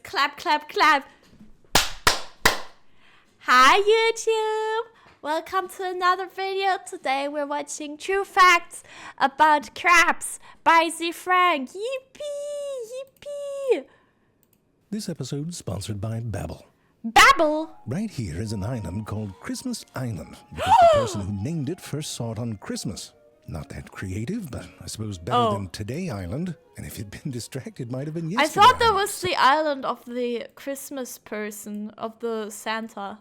clap, clap, clap. Hi YouTube! Welcome to another video. Today we're watching True Facts about Crabs by Z Frank. Yippee! Yippee! This episode is sponsored by Babbel. Babbel? Right here is an island called Christmas Island, because the person who named it first saw it on Christmas. Not that creative, but I suppose better than Today Island. And if you'd been distracted, might have been yesterday. I thought that was the island of the Christmas person, of the Santa.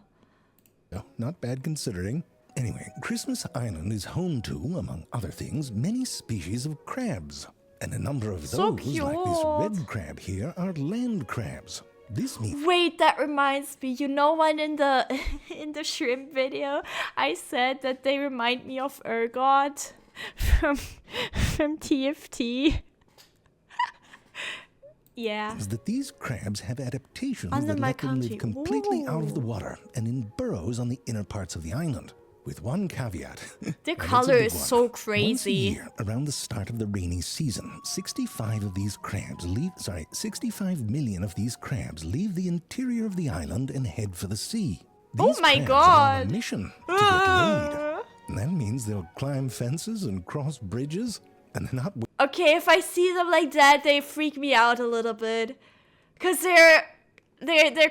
Oh, not bad considering. Anyway, Christmas Island is home to, among other things, many species of crabs. And a number of those, like this red crab here, are land crabs. This means... Wait, that reminds me. You know when in the shrimp video, I said that they remind me of Ergot from TFT. Yeah. Is that these crabs have adaptations that let them live completely out of the water and in burrows on the inner parts of the island. With one caveat. Their color is so crazy. Once a year, around the start of the rainy season, 65 million of these crabs leave the interior of the island and head for the sea. These crabs are on a mission to get laid. And that means they'll climb fences and cross bridges, and they're not... Okay, if I see them like that, they freak me out a little bit. Because they're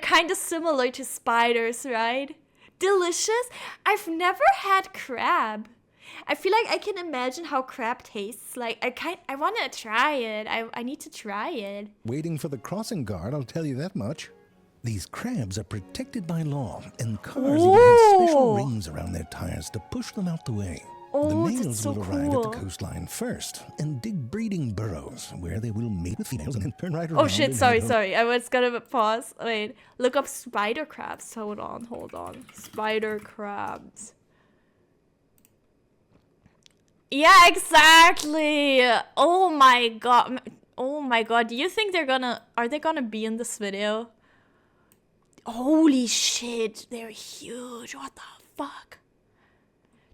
kind of similar to spiders, right? Delicious? I've never had crab. I feel like I can imagine how crab tastes like. I want to try it. I need to try it. Waiting for the crossing guard, I'll tell you that much. These crabs are protected by law, and cars even have special rings around their tires to push them out the way. The males will arrive at the coastline first and dig breeding burrows where they will mate with females and then turn right around. Oh shit, sorry. I was gonna pause. Wait, look up spider crabs. Hold on. Spider crabs. Yeah, exactly. Oh my god. Do you think are they gonna be in this video? Holy shit, they're huge. What the fuck?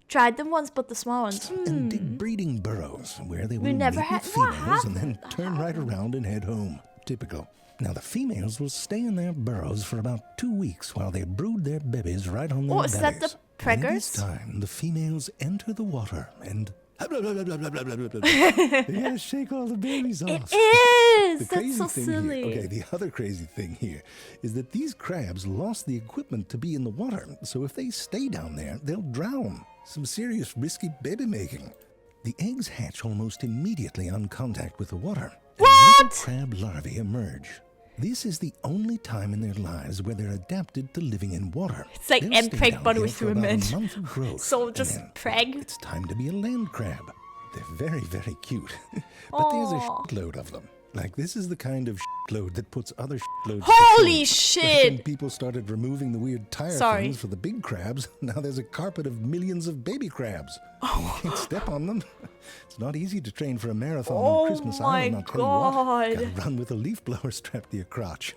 Tried them once, but the small ones. And dig breeding burrows where they will mate with females and then turn right around and head home. Typical. Now the females will stay in their burrows for about 2 weeks while they brood their babies right on their bellies. Is that the preggers? And this time, the females enter the water and... They gotta shake all the babies off. It is! That's so silly. Okay, the other crazy thing here is that these crabs lost the equipment to be in the water, so if they stay down there, they'll drown. Some serious risky baby making. The eggs hatch almost immediately on contact with the water. And little crab larvae emerge. This is the only time in their lives where they're adapted to living in water. It's like egg-preg but with women. So just preg. It's time to be a land crab. They're very, very cute. But there's a shitload of them. Like, this is the kind of shitload that puts other shitloads. Holy shit! When people started removing the weird tire things for the big crabs, now there's a carpet of millions of baby crabs. You can't step on them. It's not easy to train for a marathon on Christmas Island, I'll tell you what. Gotta run with a leaf blower strapped to your crotch,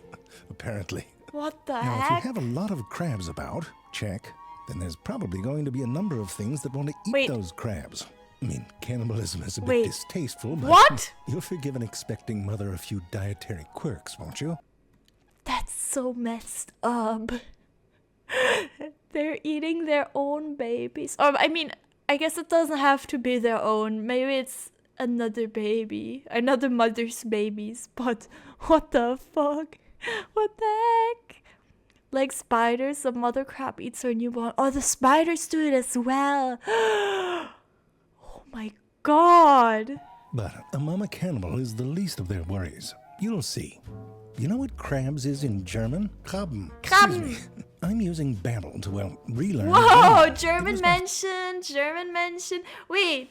apparently. What the heck? Now, if you have a lot of crabs about, then there's probably going to be a number of things that want to eat those crabs. I mean, cannibalism is a bit distasteful, but you'll forgive an expecting mother a few dietary quirks, won't you? That's so messed up. They're eating their own babies. Or, I mean, I guess it doesn't have to be their own. Maybe it's another mother's babies. But what the fuck? What the heck? Like spiders, the mother crab eats her newborn. Oh, the spiders do it as well. My god! But a mama cannibal is the least of their worries. You'll see. You know what crabs is in German? Krabben. Krabben. I'm using Babbel to, relearn. Whoa! German mention. Wait.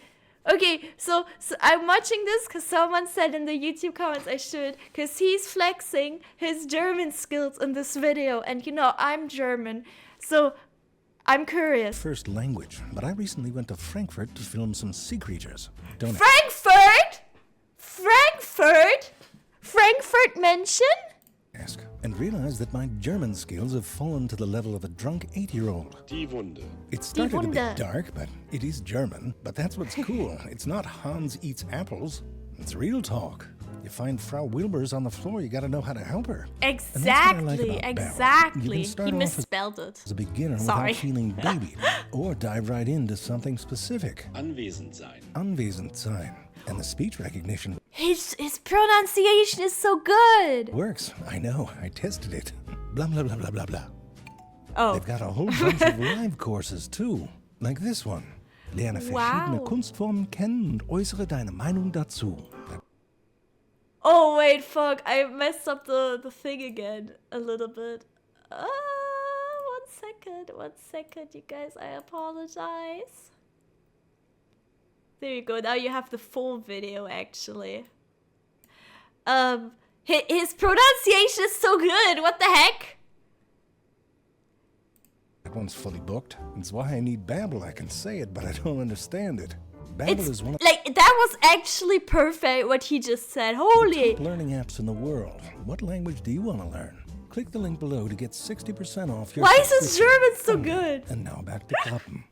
Okay, so I'm watching this because someone said in the YouTube comments I should, because he's flexing his German skills in this video, and I'm German, so... I'm curious. First language, but I recently went to Frankfurt to film some sea creatures. Frankfurt mention? Ask, and realize that my German skills have fallen to the level of a drunk 8-year-old. Die Wunde. It started a bit dark, but it is German. But that's what's cool. It's not Hans eats apples. It's real talk. You find Frau Wilbur's on the floor, you gotta know how to help her. Exactly, exactly. You can start He off misspelled it. as a beginner Sorry. without feeling babied, or dive right into something specific. Anwesend sein. Anwesend sein. And the speech recognition His pronunciation is so good. works. I know, I tested it. Blah, blah, blah, blah, blah, blah. Oh, They've got a whole bunch of live courses, too. Like this one. Lerne verschiedene Wow. Kunstformen kennen und äußere deine Meinung dazu. oh wait, fuck! I messed up the thing again a little bit. 1 second, you guys. I apologize. There you go. Now you have the full video, actually. His pronunciation is so good. What the heck? That one's fully booked. It's why I need Babbel. I can say it, but I don't understand it. Babbel is one of Like, that was actually perfect what he just said. the Holy. top learning apps in the world. What language do you want to learn? Click the link below to get 60% off your Why is his subscription. German so good? And now back to Klappen.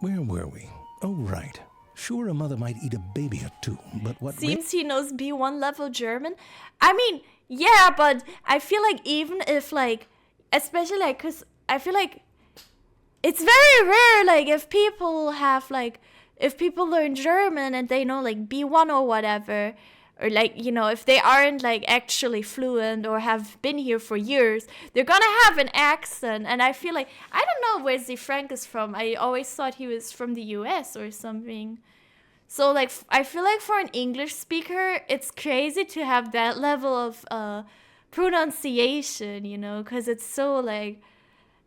Where were we? Oh, right. Sure, a mother might eat a baby or two, but what... Seems he knows B1 level German. I mean, yeah, but I feel like even if, like, especially, like, because I feel like it's very rare, like, if people have, like, if people learn German and they know, like, B1 or whatever, or, like, you know, if they aren't, like, actually fluent or have been here for years, they're gonna have an accent. And I feel like, I don't know where Z Frank is from. I always thought he was from the US or something. So, like, I feel like for an English speaker, it's crazy to have that level of pronunciation, you know, because it's so, like,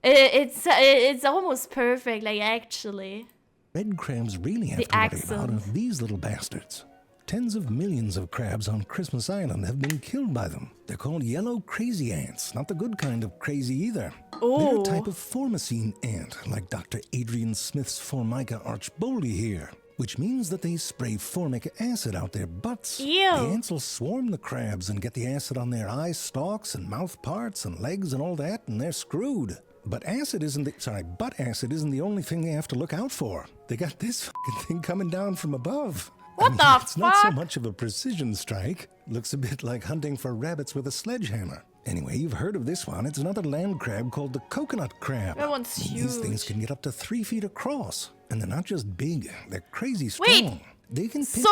it's almost perfect, like, actually. Red crabs really have The to worry accent. about are these little bastards. Tens of millions of crabs on Christmas Island have been killed by them. They're called yellow crazy ants, not the good kind of crazy either. They're Oh. a type of formicine ant, like Dr. Adrian Smith's Formica archboldi here, which means that they spray formic acid out their butts. Ew. The ants will swarm the crabs and get the acid on their eye stalks and mouth parts and legs and all that, and they're screwed. But butt acid isn't the only thing they have to look out for. They got this fucking thing coming down from above. What the It's not so fuck? much of a precision strike. Looks a bit like hunting for rabbits with a sledgehammer. Anyway, you've heard of this one. It's another land crab called the coconut crab. That one's These things huge. can get up to 3 feet across. And they're not just big, they're crazy strong. Wait, They can pick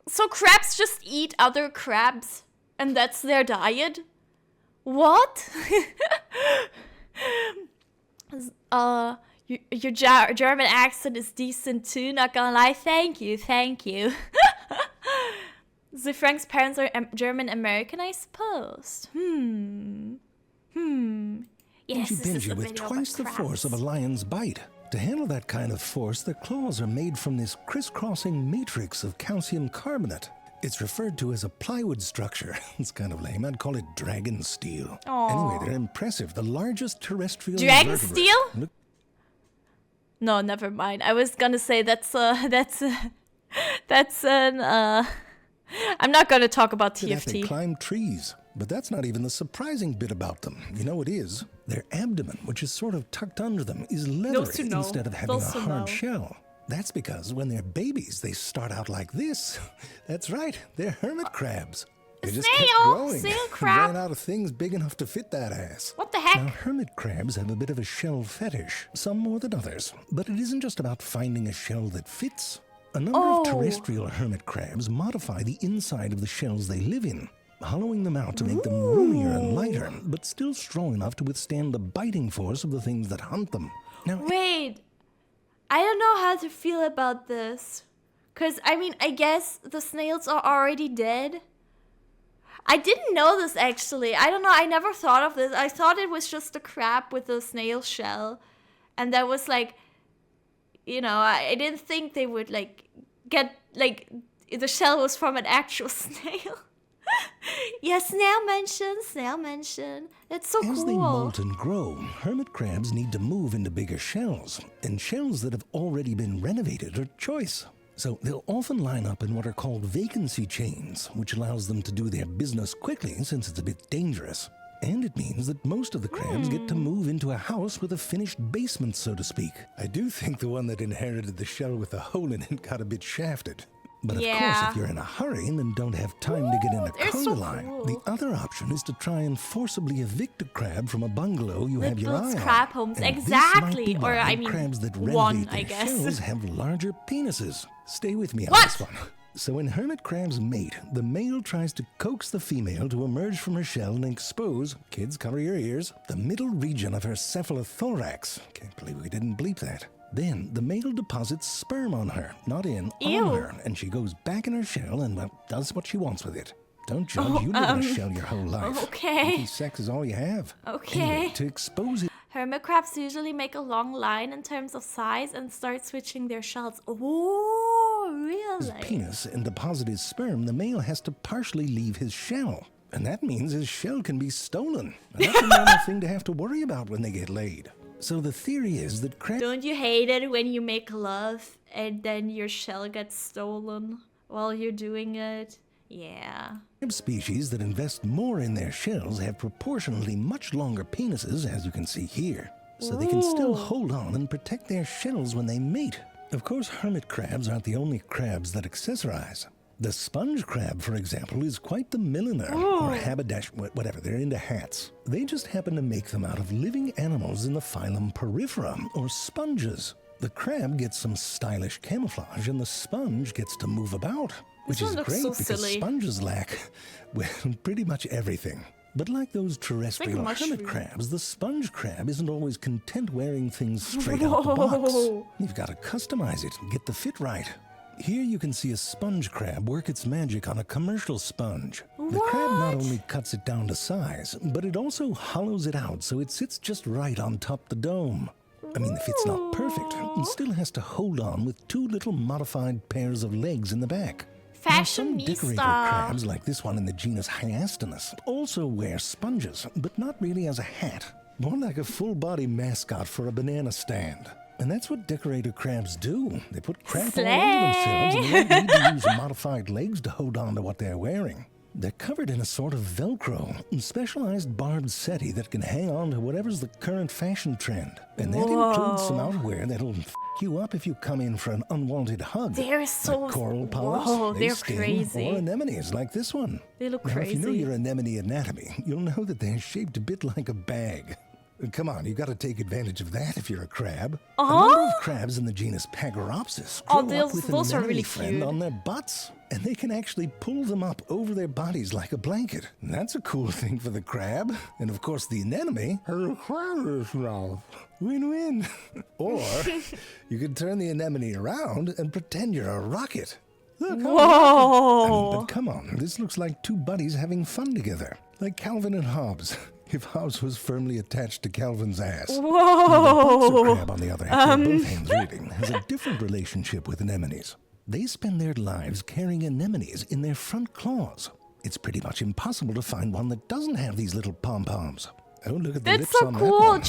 So crabs just eat other crabs, and that's their diet? What? Your German accent is decent too, not gonna lie. Thank you. So Frank's parents are German American, I suppose. Yes, this is Benji a with video twice the about force of a crabs. lion's bite. To handle that kind of force, their claws are made from this crisscrossing matrix of calcium carbonate. It's referred to as a plywood structure. It's kind of lame. I'd call it dragon steel. Anyway, they're impressive. The largest terrestrial Dragon invertebrate. steel? Look, No, never mind. I was gonna say that's an I'm not gonna talk about at that, they TFT. climb trees. But that's not even the surprising bit about them. You know what is? Their abdomen, which is sort of tucked under them, is leathery to know. instead of having a Those to hard know. shell. That's because when they're babies, they start out like this. That's right, they're hermit crabs. They just kept Snail! growing Snail and crab! ran out of things big enough to fit that ass. What the Now, heck? hermit crabs have a bit of a shell fetish, some more than others. But it isn't just about finding a shell that fits. A number of terrestrial hermit crabs modify the inside of the shells they live in, hollowing them out to make them roomier and lighter, but still strong enough to withstand the biting force of the things that hunt them. Now, Wait, I don't know how to feel about this. Cause I mean, I guess the snails are already dead. I didn't know this actually. I don't know. I never thought of this. I thought it was just a crab with a snail shell, and that was like, you know, I didn't think they would like get like the shell was from an actual snail. Yeah, snail mention. That's so as they cool. molt and grow, hermit crabs need to move into bigger shells, and shells that have already been renovated are choice. So they'll often line up in what are called vacancy chains, which allows them to do their business quickly since it's a bit dangerous. And it means that most of the crabs get to move into a house with a finished basement, so to speak. I do think the one that inherited the shell with a hole in it got a bit shafted. But of course, if you're in a hurry and don't have time to get in a they're so conga line, cool. the other option is to try and forcibly evict a crab from a bungalow you have your eye on. crab homes, And exactly. This might be or why I mean, crabs that one, renovate I their guess. shells have larger penises. Stay with me on What? this one. So when hermit crabs mate, the male tries to coax the female to emerge from her shell and expose, kids cover your ears, the middle region of her cephalothorax. Can't believe we didn't bleep that. Then the male deposits sperm on her, not in, Ew. on her, and she goes back in her shell and, well, does what she wants with it. Don't judge, you live in a shell your whole life. Okay. Maybe sex is all you have. Okay. Anyway, to expose it. Hermit crabs usually make a long line in terms of size and start switching their shells. Oh, His really? penis and deposit his sperm, the male has to partially leave his shell. And that means his shell can be stolen. And that's a normal thing to have to worry about when they get laid. So the theory is that crabs Don't you hate it when you make love and then your shell gets stolen while you're doing it? Yeah. species that invest more in their shells have proportionally much longer penises, as you can see here. So they can still hold on and protect their shells when they mate. Of course, hermit crabs aren't the only crabs that accessorize. The sponge crab, for example, is quite the milliner, or haberdash, whatever, they're into hats. They just happen to make them out of living animals in the phylum Porifera, or sponges. The crab gets some stylish camouflage, and the sponge gets to move about, which This is one looks great so because silly. sponges lack, well, pretty much everything. But like those terrestrial hermit mushroom. crabs, the sponge crab isn't always content wearing things straight out the box. Whoa. You've got to customize it, get the fit right. Here you can see a sponge crab work its magic on a commercial sponge. The crab not only cuts it down to size, but it also hollows it out so it sits just right on top the dome. I mean, the fit's not perfect, and still has to hold on with two little modified pairs of legs in the back. Now, some decorator crabs, like this one in the genus Hyastinus, also wear sponges, but not really as a hat. More like a full-body mascot for a banana stand. And that's what decorator crabs do. They put crap all over themselves, and they don't need to use modified legs to hold on to what they're wearing. They're covered in a sort of Velcro, specialized barbed seti that can hang on to whatever's the current fashion trend. And that includes some outerwear that'll f*** you up if you come in for an unwanted hug. They're so... Like coral polyps, Whoa, they're sting, crazy. or anemones like this one. They look Now, crazy. if you know your anemone anatomy, you'll know that they're shaped a bit like a bag. Come on, you got to take advantage of that if you're a crab. A number of crabs in the genus Pagoropsis grow up with an those are anemone really friend cute. on their butts, and they can actually pull them up over their bodies like a blanket. And that's a cool thing for the crab. And of course, the anemone has a crab's mouth. Win-win. Or you could turn the anemone around and pretend you're a rocket. Look, Whoa! but come on, this looks like two buddies having fun together, like Calvin and Hobbes. If Hobbes was firmly attached to Calvin's ass. The boxer crab, on the other hand, both hands reading, has a different relationship with anemones. They spend their lives carrying anemones in their front claws. It's pretty much impossible to find one that doesn't have these little pom-poms. Oh, look at the That's lips so on cool. that one.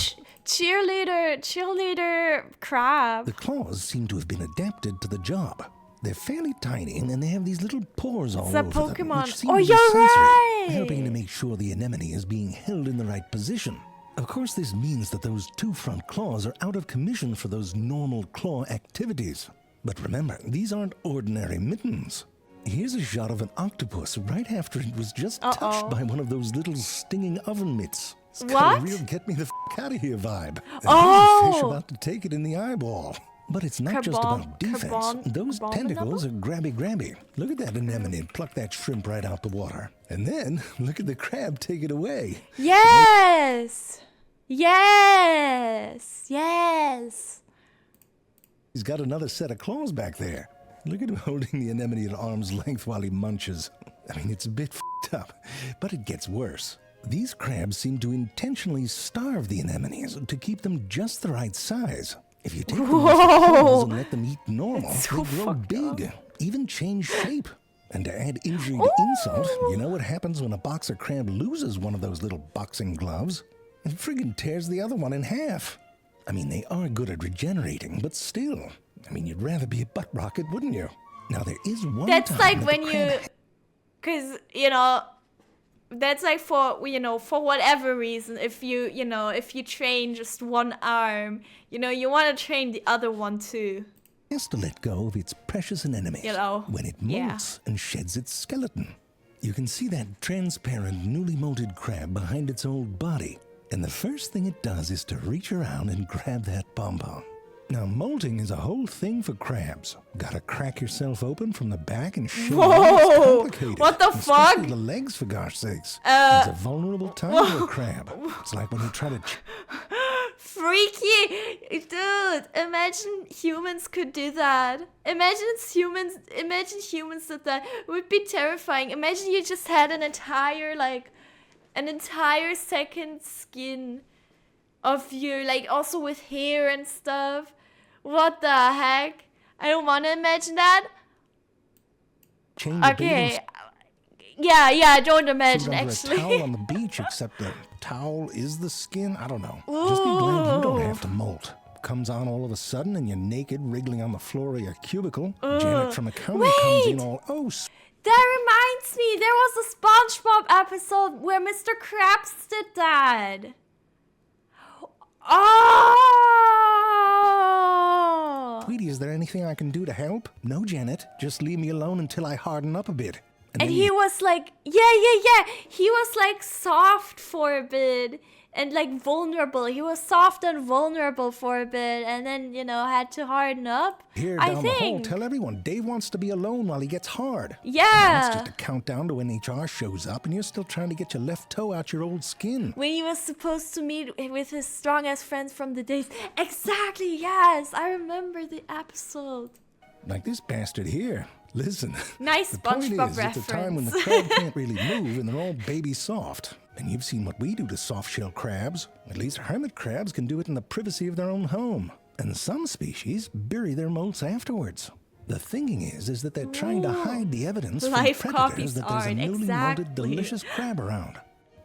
Cheerleader crab. The claws seem to have been adapted to the job. They're fairly tiny, and they have these little pores all It's a over them, Pokemon. which seem Oh, to be you're sensory, right. helping to make sure the anemone is being held in the right position. Of course, this means that those two front claws are out of commission for those normal claw activities. But remember, these aren't ordinary mittens. Here's a shot of an octopus right after it was just touched by one of those little stinging oven mitts. It's got a What? real get me the out of here vibe. And Oh! here's a fish about to take it in the eyeball. But it's not just about defense. Those tentacles are grabby. Look at that anemone pluck that shrimp right out the water. And then, look at the crab take it away. Yes! Yes! Yes! He's got another set of claws back there. Look at him holding the anemone at arm's length while he munches. I mean, it's a bit f***ed up, but it gets worse. These crabs seem to intentionally starve the anemones to keep them just the right size. If you take them off the claws and let them eat normal, so they grow fucked big, even change shape. And to add injury to insult, you know what happens when a boxer crab loses one of those little boxing gloves? It friggin' tears the other one in half. I mean, they are good at regenerating, but still. I mean, you'd rather be a butt rocket, wouldn't you? Now, there is one That's time like that when the you... crab Because, that's like for whatever reason, if you train just one arm, you want to train the other one too. has to let go of its precious anemone when it molts and sheds its skeleton. You can see that transparent, newly molted crab behind its old body, and the first thing it does is to reach around and grab that pom-pom. Now, molting is a whole thing for crabs. Gotta crack yourself open from the back and show it's complicated. What the fuck? Especially the legs, for gosh sakes. It's a vulnerable time for a crab. It's like when you try to... Freaky! Dude, imagine humans could do that. Imagine humans did that. It would be terrifying. Imagine you just had an entire second skin of you, like also with hair and stuff. What the heck? I don't want to imagine that. Okay. Yeah, don't imagine actually. A towel on the beach, except the towel is the skin. I don't know. Just be glad you don't have to molt. Comes on all of a sudden and you're naked, wriggling on the floor of your cubicle. Janet from accounting comes in all, that reminds me, there was a SpongeBob episode where Mr. Krabs did that. Oh! Tweety, is there anything I can do to help? No, Janet. Just leave me alone until I harden up a bit. And he was like, yeah. He was like soft for a bit and like vulnerable. He was soft and vulnerable for a bit and then, had to harden up. Here down the hall, tell everyone Dave wants to be alone while he gets hard. Yeah. It's just a countdown to when HR shows up and you're still trying to get your left toe out your old skin. When he was supposed to meet with his strongest friends from the days. Exactly, yes. I remember the episode. Like this bastard here. Listen, nice the SpongeBob point is, reference. It's a time when the crab can't really move and they're all baby soft. And you've seen what we do to soft-shell crabs. At least hermit crabs can do it in the privacy of their own home. And some species bury their molts afterwards. The thinking is that they're trying to hide the evidence from predators that there's a newly molted delicious crab around.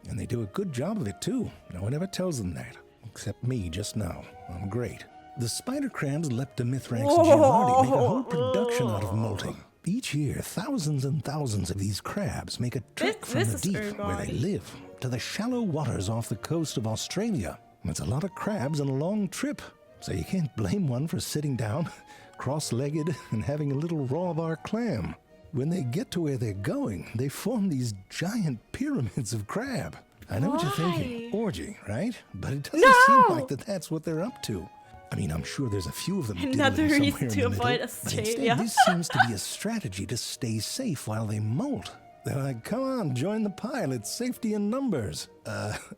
And they do a good job of it too. No one ever tells them that. Except me just now. I'm great. The spider crabs Leptomithrax giardi make a whole production out of molting. Each year, thousands and thousands of these crabs make a trek from the deep, where they live, to the shallow waters off the coast of Australia. It's a lot of crabs and a long trip, so you can't blame one for sitting down, cross-legged, and having a little raw of our clam. When they get to where they're going, they form these giant pyramids of crab. I know what you're thinking. Orgy, right? But it doesn't seem like that's what they're up to. I mean, I'm sure there's a few of them Another reason to avoid Australia. Instead, this seems to be a strategy to stay safe while they molt. They're like, come on, join the pile. It's safety in numbers.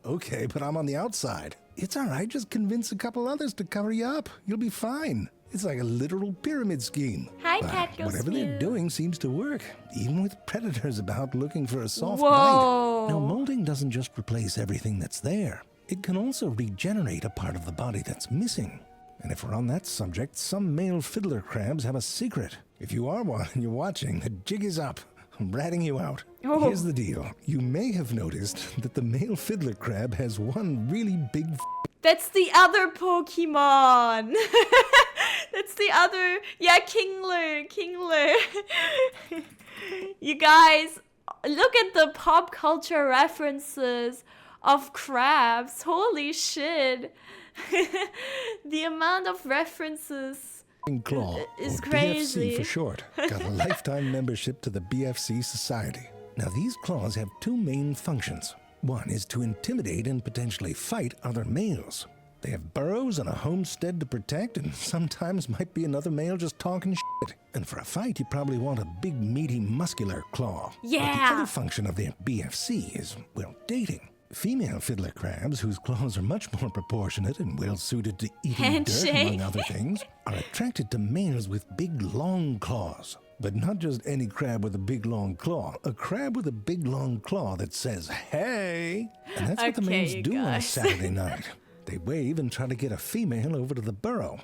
Okay, but I'm on the outside. It's all right. Just convince a couple others to cover you up. You'll be fine. It's like a literal pyramid scheme. Hi, Cat. Whatever they're doing seems to work, even with predators about looking for a soft bite. Now, molting doesn't just replace everything that's there. It can also regenerate a part of the body that's missing. And if we're on that subject, some male fiddler crabs have a secret. If you are one and you're watching, the jig is up. I'm ratting you out. Here's the deal. You may have noticed that the male fiddler crab has one really big That's the other Pokemon. That's the other... Yeah, Kingler. You guys, look at the pop culture references of crabs. Holy shit. The amount of references claw, is or crazy. BFC for short. Got a lifetime membership to the BFC Society. Now, these claws have two main functions. One is to intimidate and potentially fight other males. They have burrows and a homestead to protect, and sometimes might be another male just talking shit. And for a fight, you probably want a big, meaty, muscular claw. Yeah. But the other function of their BFC is, well, dating. Female fiddler crabs, whose claws are much more proportionate and well-suited to eating dirt, among other things, are attracted to males with big, long claws. But not just any crab with a big, long claw. A crab with a big, long claw that says, hey! And that's what the males do on a Saturday night. They wave and try to get a female over to the burrow.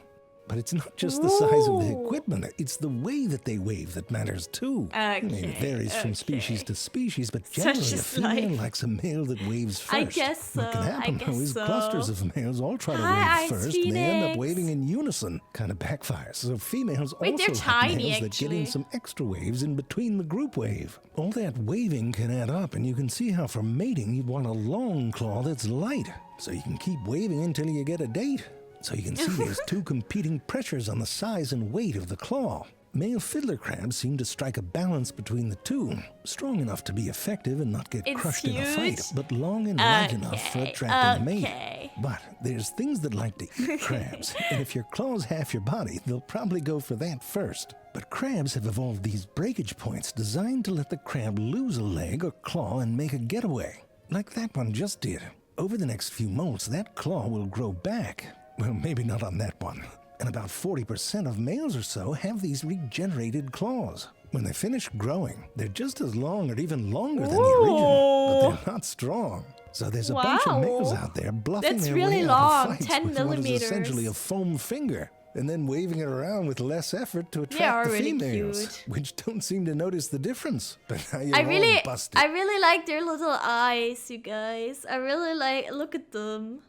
But it's not just the size of the equipment, it's the way that they wave that matters too. It varies from species to species, but generally a female likes a male that waves first. I guess so. What can happen though is clusters of males all try to wave first, and they end up waving in unison. Kind of backfires. So females also like males that get in some extra waves in between the group wave. All that waving can add up, and you can see how for mating you'd want a long claw that's light, so you can keep waving until you get a date. So you can see there's two competing pressures on the size and weight of the claw. Male fiddler crabs seem to strike a balance between the two, strong enough to be effective and not get It's crushed in a huge. fight, but long and light enough for attracting a mate. Okay. But there's things that like to eat crabs, and if your claw's half your body, they'll probably go for that first. But crabs have evolved these breakage points designed to let the crab lose a leg or claw and make a getaway, like that one just did. Over the next few molts, that claw will grow back. Well, maybe not on that one. And about 40% of males or so have these regenerated claws. When they finish growing, they're just as long or even longer than the original, but they're not strong. So there's a bunch of males out there bluffing That's their really way out long, of fights 10 with what is millimeters. essentially a foam finger, and then waving it around with less effort to attract are the really females, cute. which don't seem to notice the difference. But now you're I all busted. really like their little eyes, you guys. I really like, look at them.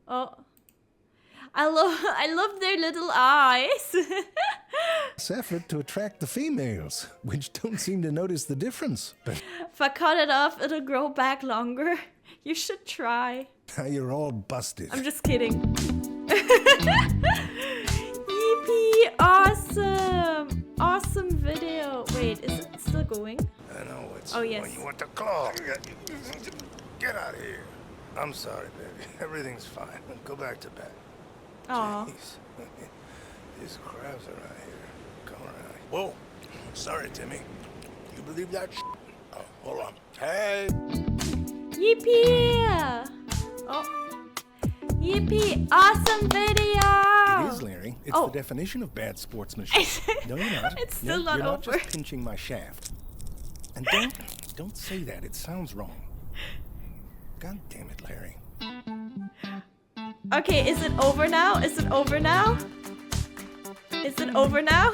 Oh. I love their little eyes. Less effort to attract the females, which don't seem to notice the difference. But If I cut it off, it'll grow back longer. You should try. now you're all busted. I'm just kidding. Yippee! Awesome! Awesome video. Wait, is it still going? I know it's Oh, yes. when you want the claw. Get out of here. I'm sorry, baby. Everything's fine. Go back to bed. Aw. Jeez. These crabs around here. Come around. Whoa. Sorry, Timmy. You believe that? Oh, hold on. Hey. Yippee! Oh. Yippee! Awesome video! It is, Larry. It's Oh. the definition of bad sportsmanship. No, you're not. It's still not you're not over. just pinching my shaft. And don't say that. It sounds wrong. God damn it, Larry. Okay, is it over now? Is it over now? Is it over now?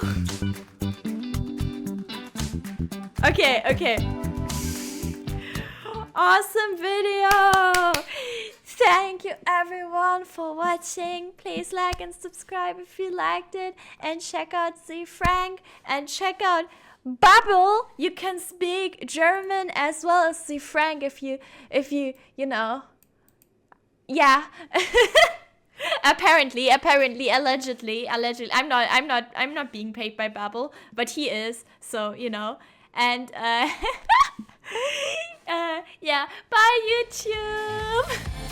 Okay, okay. Awesome video! Thank you everyone for watching. Please like and subscribe if you liked it. And check out Z Frank. And check out Bubble. You can speak German as well as Z Frank if you know. Yeah. apparently, allegedly. I'm not being paid by Babbel, but he is. So, you know. And yeah, bye YouTube.